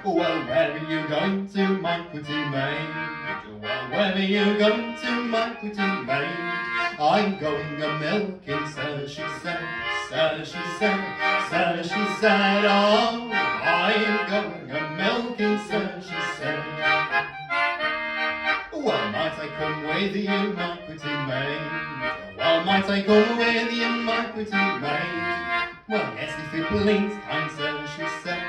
Well, where are you going to, my pretty maid? Well, where are you going to, my pretty maid? I'm going a-milking, sir, she said, sir, she said, sir, she said, oh, I'm going a-milking, sir, she said. Well, might I come with you, my pretty maid? Well, might I come with you, my pretty maid? Well, yes, if you please, kind sir, she said,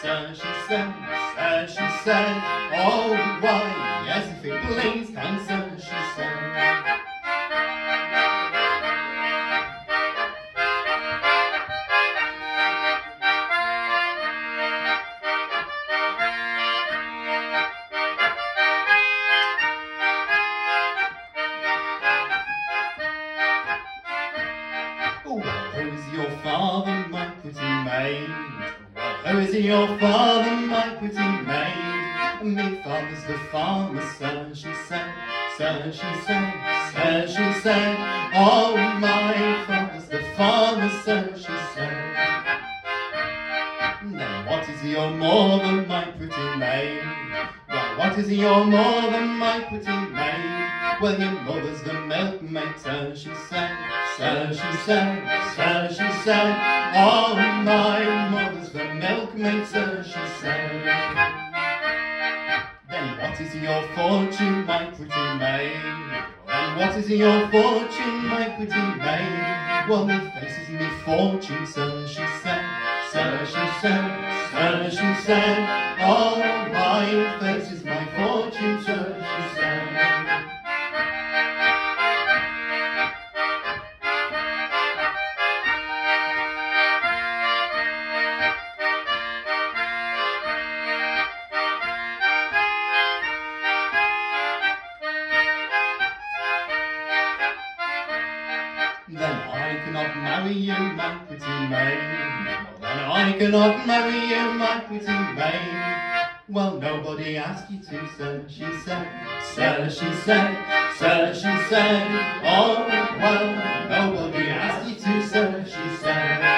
sir, she said, sir, she said, oh, why, yes, if you please, kind sir, she said. Well, who's your father, my pretty maid? Well, who is your father, my pretty maid? Me father's the farmer, sir, she said, sir, she said, sir, she said. Oh, my father's the farmer, sir, she said. Then what is your mother, my pretty maid? Well, what is your mother, my pretty maid? Well, your mother's the milkmaid, sir, she said, sir, she said, sir, she said. Oh, my mother's the milkmaid, sir, she said. Then what is your fortune, my pretty maid? Then what is your fortune, my pretty maid? Well, me face is me fortune, sir, she said, sir, she said, sir, she said. Oh, my face is my fortune, sir, she said. Then I cannot marry you, my pretty maid. Then I cannot marry you, my pretty maid. Well, nobody asked you to, sir, she said, sir, she said, sir, she said. Oh, well, nobody asked you to, sir, she said.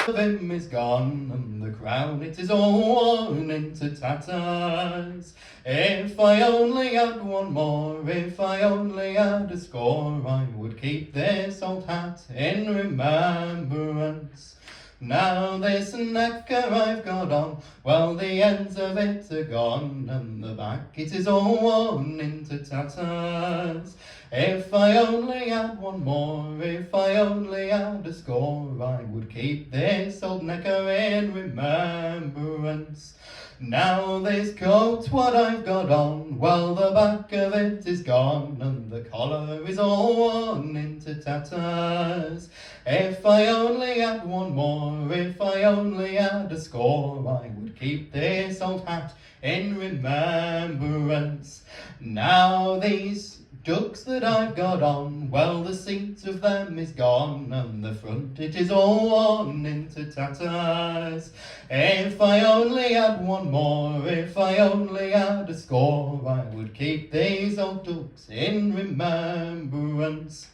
Of him is gone, and the crown it is all worn into tatters. If I only had one more, if I only had a score, I would keep this old hat in remembrance. Now this knacker I've got on, well the ends of it are gone, and the back it is all worn into tatters. If I only had one more, if I only had a score, I would keep this old knacker in remembrance. Now this coat what I've got on, well the back of it is gone, and the collar is all worn into tatters. If I only had one more, if I only had a score, I would keep this old hat in remembrance. Now these ducks that I've got on, well the seat of them is gone, and the front it is all worn into tatters. If I only had one more, if I only had a score, I would keep these old ducks in remembrance.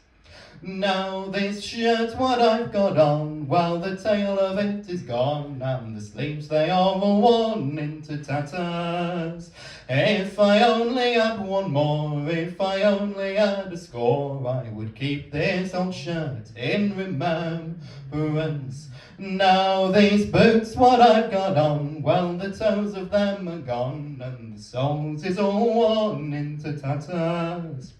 Now this shirt what I've got on, well the tail of it is gone, and the sleeves they are all worn into tatters. If I only had one more, if I only had a score, I would keep this old shirt in remembrance. Now these boots what I've got on, well the toes of them are gone, and the soles is all worn into tatters.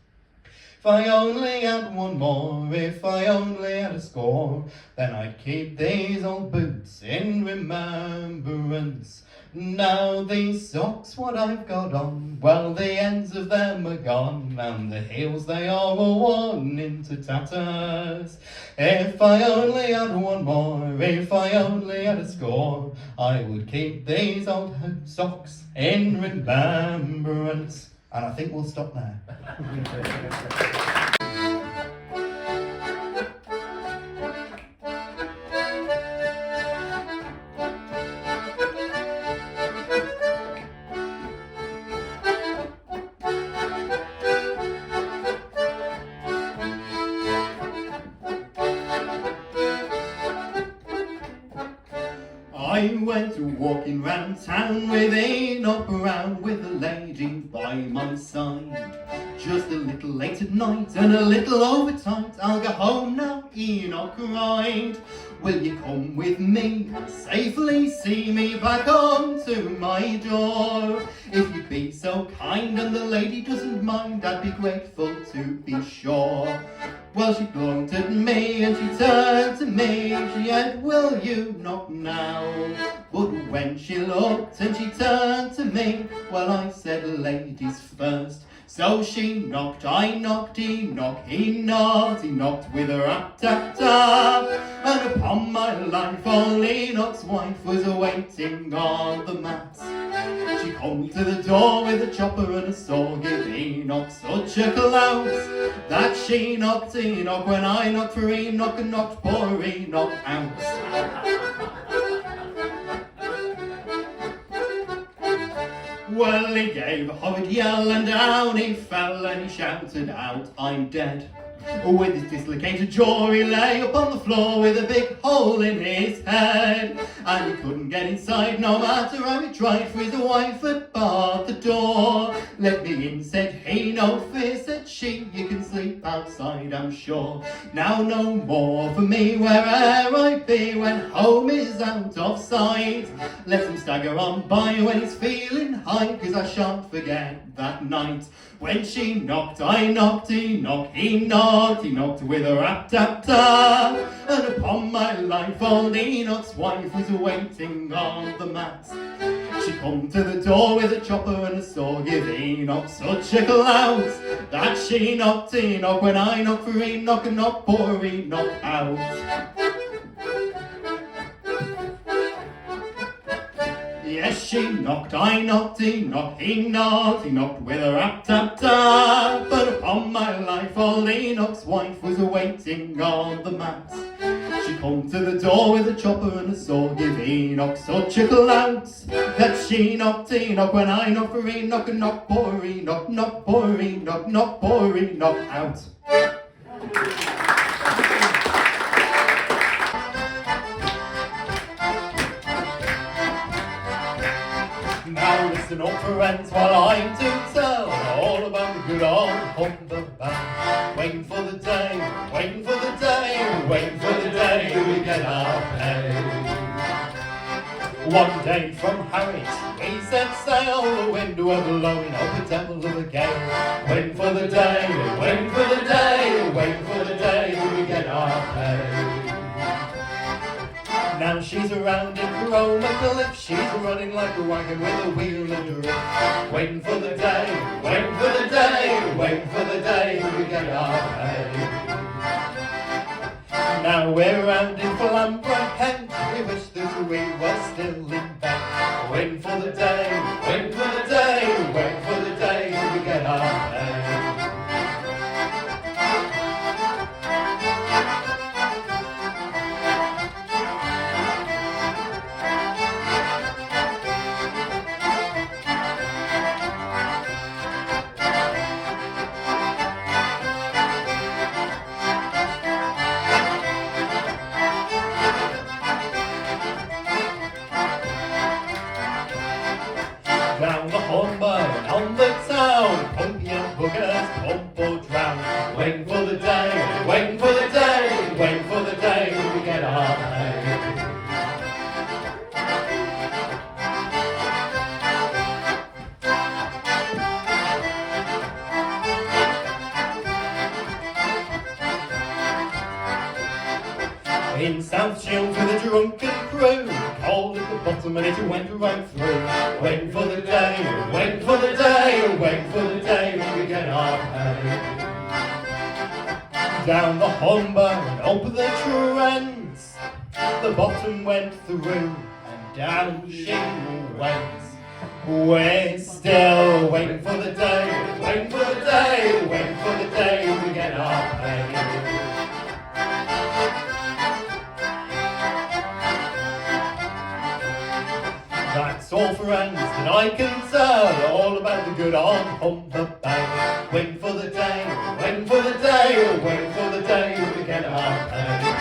If I only had one more, if I only had a score, then I'd keep these old boots in remembrance. Now these socks what I've got on, well the ends of them are gone, and the heels they are all worn into tatters. If I only had one more, if I only had a score, I would keep these old socks in remembrance. And I think we'll stop there. I went walking round town with Enoch around with a lady by my side. Just a little late at night and a little overtight. I'll go home now, Enoch cried. Will you come with me and safely see me back home to my door? If you'd be so kind and the lady doesn't mind, I'd be grateful to be sure. Well, she looked at me and she turned to me. She said, will you knock now? But when she looked and she turned to me, well, I said, ladies first. So she knocked, I knocked, he knocked, he knocked with a rat-tat-tat. And upon my life, old Enoch's wife was waiting on the mat. She come to the door with a chopper and a saw, give Enoch such a clout that she knocked Enoch when I knocked for Enoch and knocked poor Enoch out. Well, he gave a horrid yell and down he fell and he shouted out, I'm dead. With his dislocated jaw he lay upon the floor with a big hole in his head. And he couldn't get inside no matter how he tried, for his wife had barred the door. Let me in, said he, no fear, said she, you can sleep outside I'm sure. Now no more for me where'er I be when home is out of sight. Let him stagger on by when he's feeling high, 'cause I shan't forget that night. When she knocked, I knocked, he knocked, he knocked with a rat-tat-tat. And upon my life, old Enoch's wife was waiting on the mat. She come to the door with a chopper and a saw, give Enoch such a clout that she knocked Enoch when I knocked for Enoch and knocked poor Enoch out. Yes, she knocked, I knocked, he knocked with a rat-tat-tat. But upon my life, old Enoch's wife was waiting on the mat. She come to the door with a chopper and a saw, give Enoch such a clout that she knocked Enoch when I knocked for Enoch and knocked poor Enoch, knocked poor Enoch, knocked poor Enoch out. Now listen up friends while I do tell all about the good old humble band. Waiting for the day, waiting for the day, waiting for the day we get our pay. One day from Harwich we set sail, the wind were blowing up the devil of a gale. Waiting for the day, waiting for the day, waiting for the day we get our pay. Now she's around in Cromer, she's running like a wagon with a wheel and a drift. Waiting for the day, waiting for the day, waiting for the day we get our pay. Now we're round in Flamborough, Kent, we wish that we were still in bed. Waiting for the day, waiting for the day, waiting for the day we get our pay. Down the Hornburn, on the town, pump your hookers, pump or drown. Waiting for the day, waiting for the day, waiting for the day we get our pay. In South Shields with a drunken crew, cold at the bottom and it went right through. Waiting for the day, waiting for the day, waiting for the day we get our pay. Down the Hornburn, up the Trent, the bottom went through, and down she went. We're still waiting for the day, waiting for the day, waiting for the day we get our pay. That's all friends that I can tell, all about the good on Humber Bay. Waiting for the day, waiting for the day, waiting for the day we get our pay.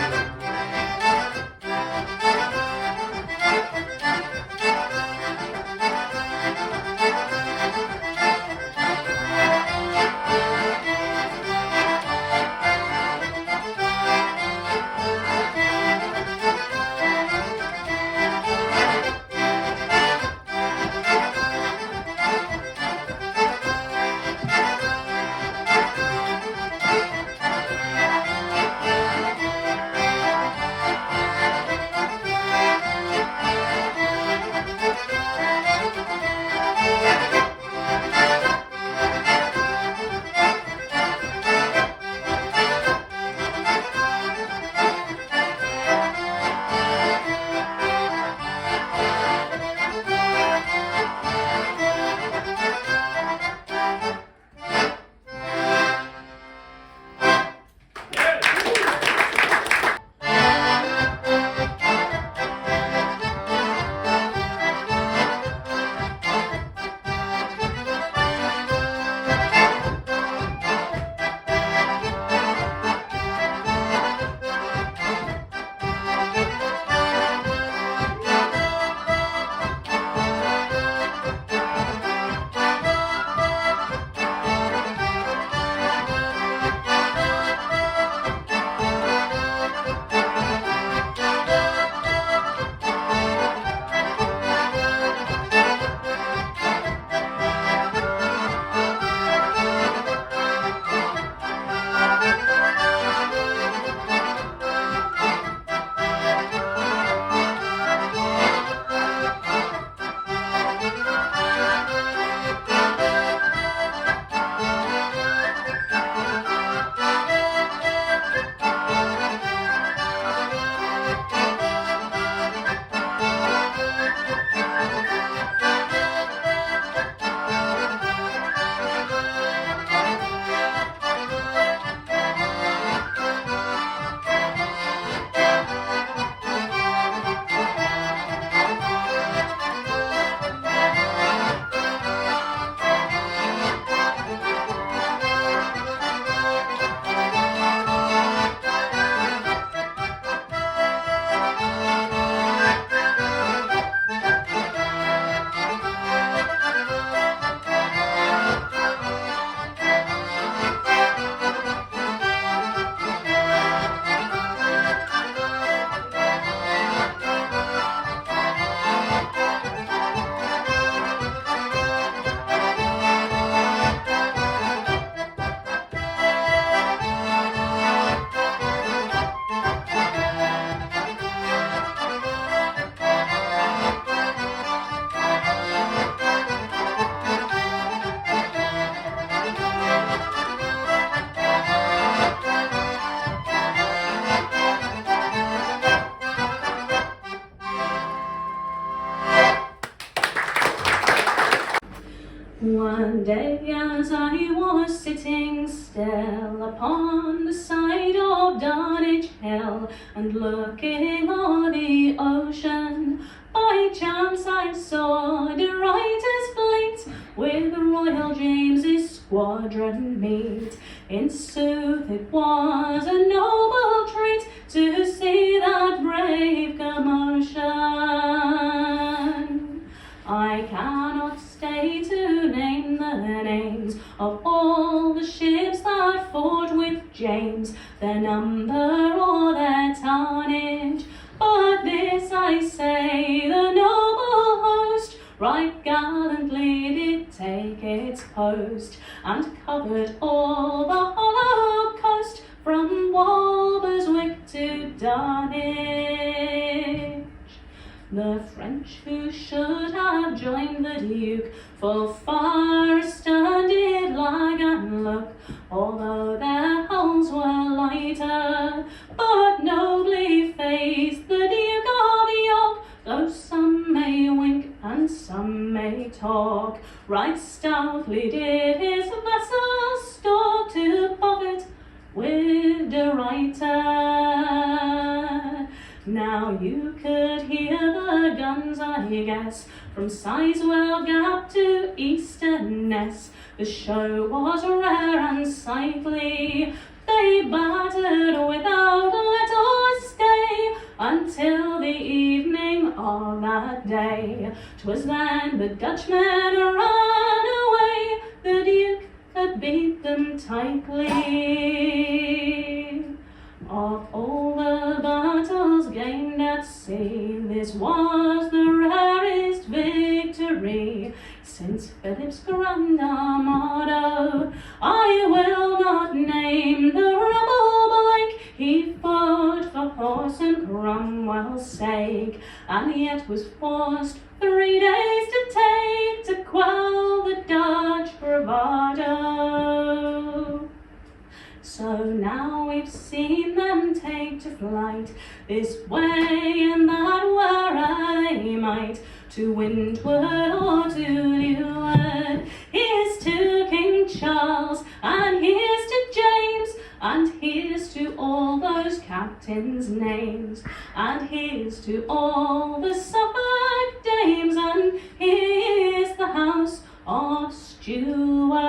as I was sitting still upon the side of Dunwich Hill and looking on the ocean, by chance I saw De Ruyter's fleet with Royal James's squadron meet. In sooth, it was a noble treat to see that brave commotion. I cannot stay to name the names of all the ships that fought with James, their number or their tonnage, but this I say, the noble host right gallantly did take its post, and covered all the hollow coast from Walberswick to Dunwich. The French, who should have joined the Duke, full far astern did lag and look, although their hulls were lighter, but nobly faced the Duke of York, though some may wink and some may talk. Right stoutly did his vessel stalk to buffet with De Ruyter. Now you could hear the guns, I guess, from Sizewell Gap to Easterness. The show was rare and sightly. They battered without let or stay until the evening of that day. 'Twas then the Dutchmen ran away. The Duke had beat them tightly. Of all the battles gained at sea, this was the rarest victory since Philip's grand armado. I will not name the rebel Blake, he fought for horse and Cromwell's sake, and yet was forced 3 days to take to quell the Dutch bravado. So now we've seen them take to flight, this way and that where'er they might, to windward or to leeward. Here's to King Charles, and here's to James, and here's to all those captains' names, and here's to all the Suffolk dames, and here's the house of Stuart.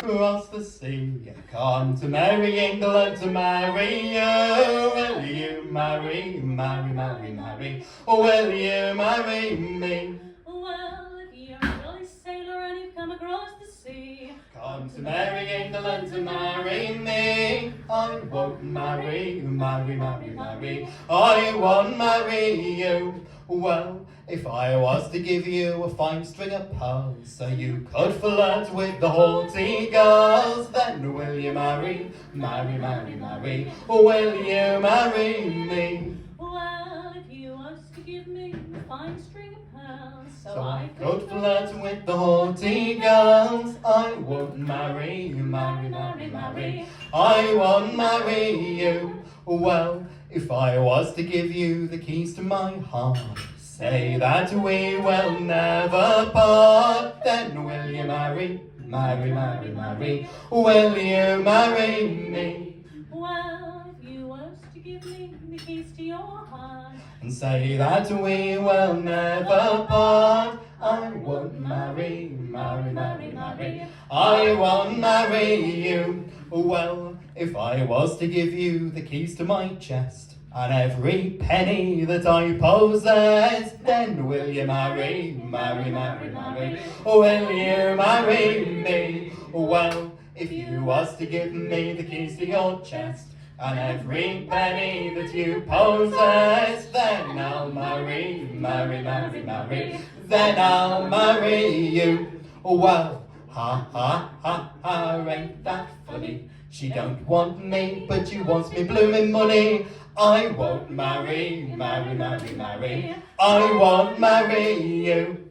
Across the sea, come to marry England, to marry you. Will you marry, marry, marry, marry? Or will you marry me? Well, if you're a jolly sailor and you've come across the sea, come to marry England, to marry me. I won't marry, marry, marry, marry. I won't marry you. Well, if I was to give you a fine string of pearls, so you could flirt with the haughty girls, then will you marry, marry, marry, marry? Or will you marry me? Well, if you was to give me a fine string of pearls, so I could flirt with the haughty girls, I won't marry, marry, marry, marry. I won't marry you. Well, if I was to give you the keys to my heart, say that we will never part, then will you marry, marry, marry, marry? Will you marry me? Well, if you was to give me the keys to your heart, and say that we will never part, I won't marry, marry, marry, marry. I won't marry you. Well, if I was to give you the keys to my chest, and every penny that I possess, then will you marry, marry, marry, marry? Or will you marry me? Well, if you was to give me the keys to your chest, and every penny that you possess, then I'll marry, marry, marry, marry. Then I'll marry you. Well, ha, ha, ha, ha, ain't that funny? She don't want me, but she wants me blooming money. I won't marry, marry, marry, marry. I won't marry you.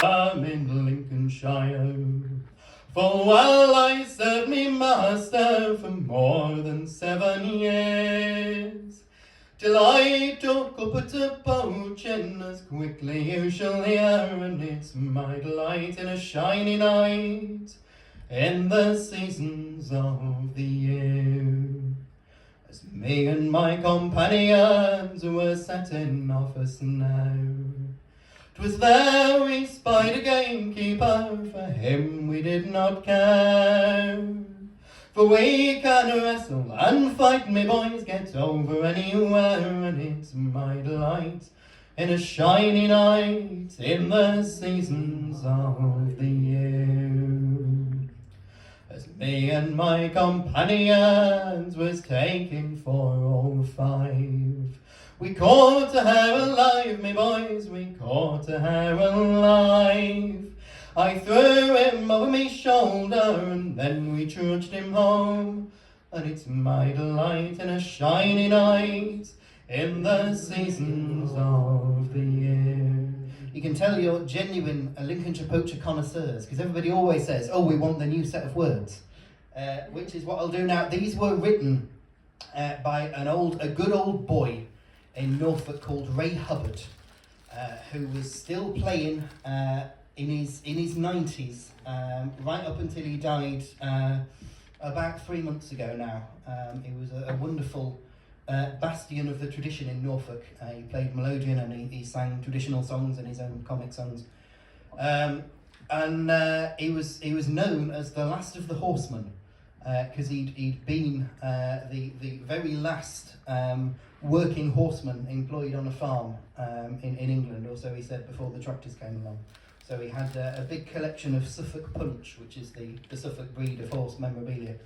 I'm in Lincolnshire. Full well I served me master for more than 7 years. Delight took up at a poaching as quickly you shall hear, and it's my delight in a shiny night in the seasons of the year. As me and my companions were setting off a snow, 'twas there we spied a gamekeeper, for him we did not care. For we can wrestle and fight, me boys, get over anywhere, and it's my delight in a shiny night in the seasons of the year. As me and my companions was taking 4 or 5, we caught a hare alive, me boys, we caught a hare alive. I threw him over me shoulder, and then we trudged him home, and it's my delight in a shiny night in the seasons of the year. You can tell you're genuine Lincolnshire poacher connoisseurs, because everybody always says, oh, we want the new set of words, which is what I'll do now. These were written by a good old boy in Norfolk called Ray Hubbard, who was still playing in his 90s, right up until he died about 3 months ago now. He was a wonderful bastion of the tradition in Norfolk. He played melodeon and he sang traditional songs and his own comic songs. He was known as the last of the horsemen, because he'd been the very last working horseman employed on a farm in England, or so he said, before the tractors came along. So he had a big collection of Suffolk Punch, which is the Suffolk breed of horse memorabilia.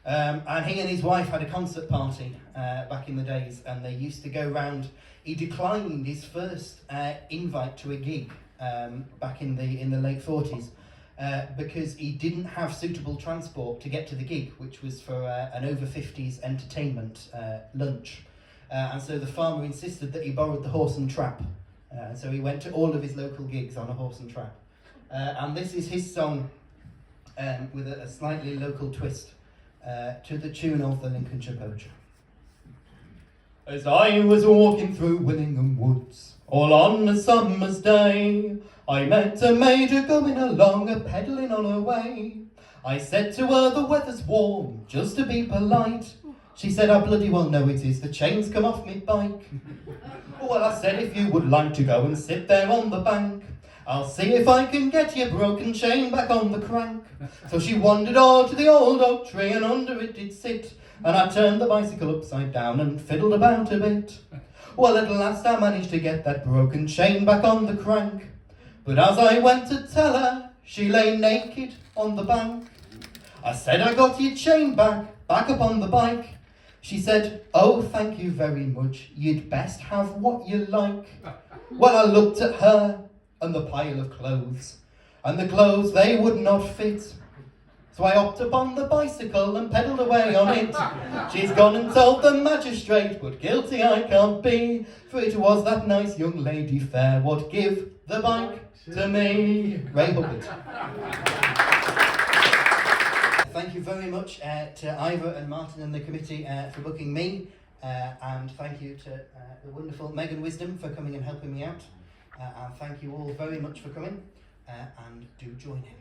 And he and his wife had a concert party back in the days, and they used to go round. He declined his first invite to a gig back in the late 40s because he didn't have suitable transport to get to the gig, which was for an over 50s entertainment lunch. And so the farmer insisted that he borrowed the horse and trap. So he went to all of his local gigs on a horse and trap. And this is his song with a slightly local twist to the tune of the Lincolnshire Poacher. As I was walking through Willingham Woods, all on a summer's day, I met a major going along, a-pedalling on her way. I said to her, the weather's warm, just to be polite. She said, I bloody well know it is, the chain's come off me bike. Well, I said, if you would like to go and sit there on the bank, I'll see if I can get your broken chain back on the crank. So she wandered all to the old oak tree, and under it did sit, and I turned the bicycle upside down and fiddled about a bit. Well, at last I managed to get that broken chain back on the crank, but as I went to tell her, she lay naked on the bank. I said, I got your chain back up on the bike. She said, oh, thank you very much, you'd best have what you like. Well, I looked at her and the pile of clothes, and the clothes, they would not fit. So I hopped upon the bicycle and pedalled away on it. She's gone and told the magistrate, but guilty I can't be, for it was that nice young lady fair what give the bike to me. Ray Hubbard. Thank you very much to Ivor and Martin and the committee for booking me, and thank you to the wonderful Megan Wisdom for coming and helping me out, and thank you all very much for coming, and do join in.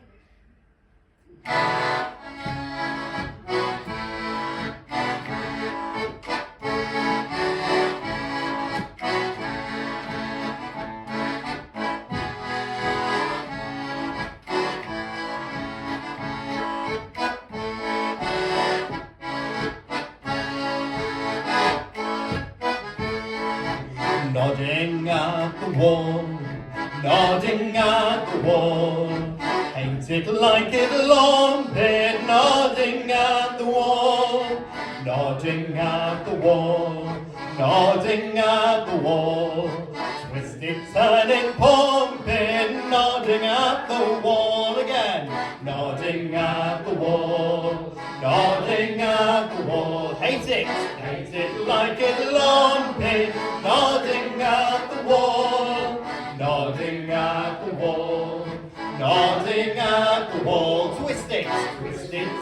Nodding at the wall, nodding at the wall, paint it like it'll all be, nodding at the wall, nodding at the wall, nodding at the wall, twisted, turning, pumping, nodding at the wall again, nodding at the wall, nodding at the wall, hate it like it'll all be, nodding at the wall, nodding at the wall, nodding at the wall, twisting,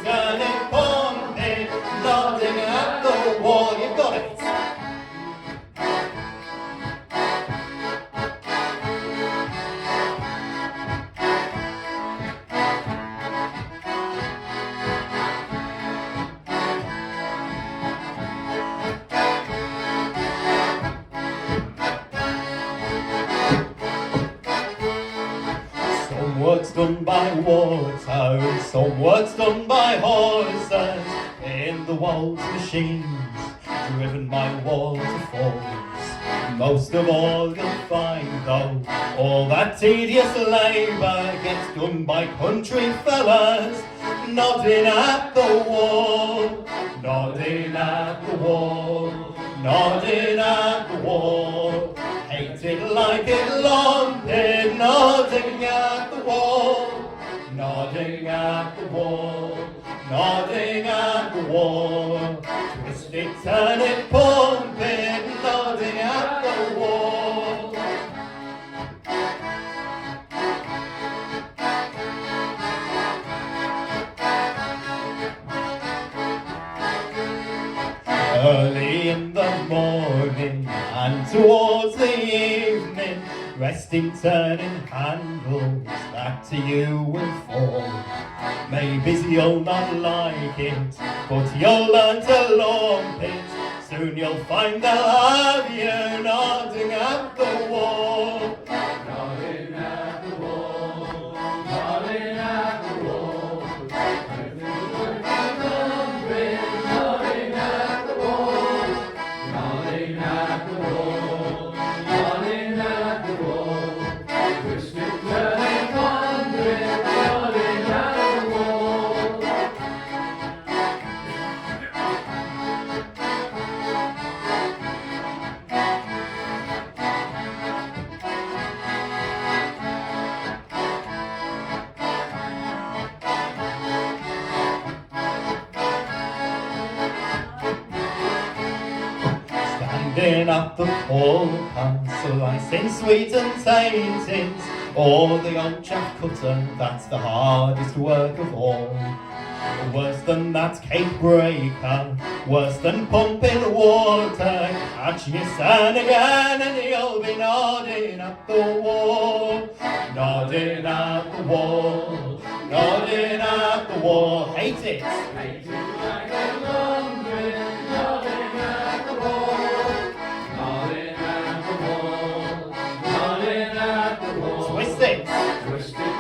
turning, pumping, nodding at the wall, you've got it. done by water, some work's done by horses, in the walls machines, driven by waterfalls. Most of all you'll find though, all that tedious labour gets done by country fellas, nodding at the wall, nodding at the wall, nodding at the wall. Hate it, like it, lump it, nodding at the wall, nodding at the wall, nodding at the wall. Twist it, turn it, pump it, nodding at the wall. Early in the morning and towards the evening, resting, turning handles that to you will fall. Maybe you'll not like it, but you'll learn to lump it. Soon you'll find they'll have you nodding at the wall, nodding at the wall, nodding at the wall. Nodding at the wall, nodding at the wall, nodding at the wall. Twisted, turning, wandering, nodding at the wall. Standing at the Paul slicing sweet and taintings, or the old chaff cutter, that's the hardest work of all. Worse than that cake breaker, worse than pumping water. Catch your son again and you'll be nodding at the wall, nodding at the wall, nodding at the wall. Hate it, hate it like a lumber, nodding at the wall, nodding at the wall, nodding at the wall. Twist it, twist it.